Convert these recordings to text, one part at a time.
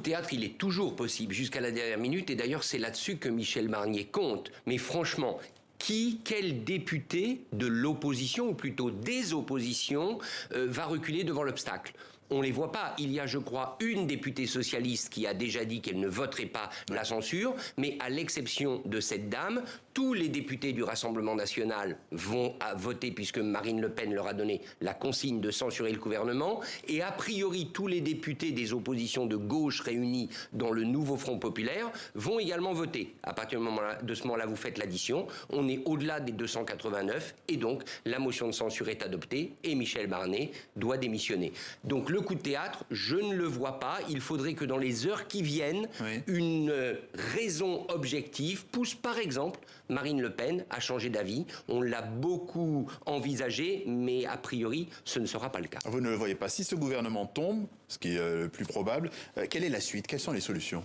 de théâtre, il est toujours possible jusqu'à la dernière minute, et d'ailleurs c'est là-dessus que Michel Barnier compte. Mais franchement, quel député de l'opposition, ou plutôt des oppositions, va reculer devant l'obstacle? On ne les voit pas. Il y a, je crois, une députée socialiste qui a déjà dit qu'elle ne voterait pas la censure, mais à l'exception de cette dame, tous les députés du Rassemblement national vont voter, puisque Marine Le Pen leur a donné la consigne de censurer le gouvernement, et a priori tous les députés des oppositions de gauche réunis dans le nouveau Front populaire vont également voter. À partir de ce moment-là, vous faites l'addition, on est au-delà des 289, et donc la motion de censure est adoptée, et Michel Barnier doit démissionner. Donc le coup de théâtre, je ne le vois pas. Il faudrait que dans les heures qui viennent, une raison objective pousse par exemple Marine Le Pen à changer d'avis. On l'a beaucoup envisagé, mais a priori, ce ne sera pas le cas. Vous ne le voyez pas. Si ce gouvernement tombe, ce qui est le plus probable, quelle est la suite? Quelles sont les solutions?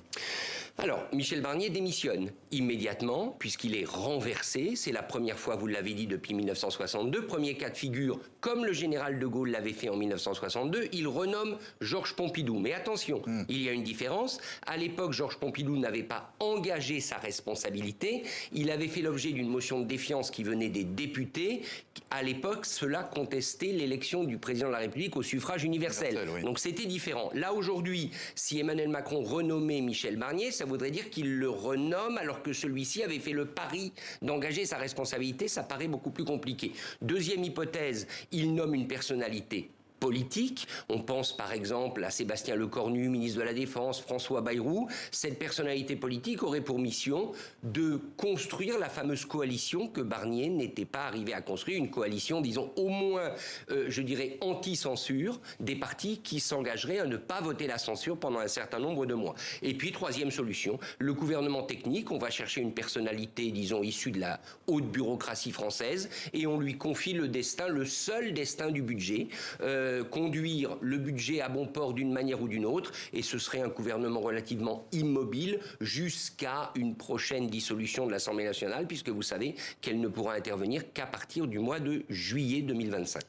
Alors, Michel Barnier démissionne immédiatement, puisqu'il est renversé. C'est la première fois, vous l'avez dit, depuis 1962. Premier cas de figure, comme le général de Gaulle l'avait fait en 1962, il renomme Georges Pompidou. Mais attention, il y a une différence. À l'époque, Georges Pompidou n'avait pas engagé sa responsabilité. Il avait fait l'objet d'une motion de défiance qui venait des députés. À l'époque, cela contestait l'élection du président de la République au suffrage universel. Donc c'était différent. Là, aujourd'hui, si Emmanuel Macron renommait Michel Barnier, ça voudrait dire qu'il le renomme alors que celui-ci avait fait le pari d'engager sa responsabilité. Ça paraît beaucoup plus compliqué. Deuxième hypothèse, il nomme une personnalité politique. On pense par exemple à Sébastien Lecornu, ministre de la Défense, François Bayrou. Cette personnalité politique aurait pour mission de construire la fameuse coalition que Barnier n'était pas arrivé à construire, une coalition, disons, au moins, je dirais, anti-censure, des partis qui s'engageraient à ne pas voter la censure pendant un certain nombre de mois. Et puis, troisième solution, le gouvernement technique, on va chercher une personnalité, disons, issue de la haute bureaucratie française, et on lui confie le destin, le seul destin du budget, conduire le budget à bon port d'une manière ou d'une autre, et ce serait un gouvernement relativement immobile jusqu'à une prochaine dissolution de l'Assemblée nationale, puisque vous savez qu'elle ne pourra intervenir qu'à partir du mois de juillet 2025.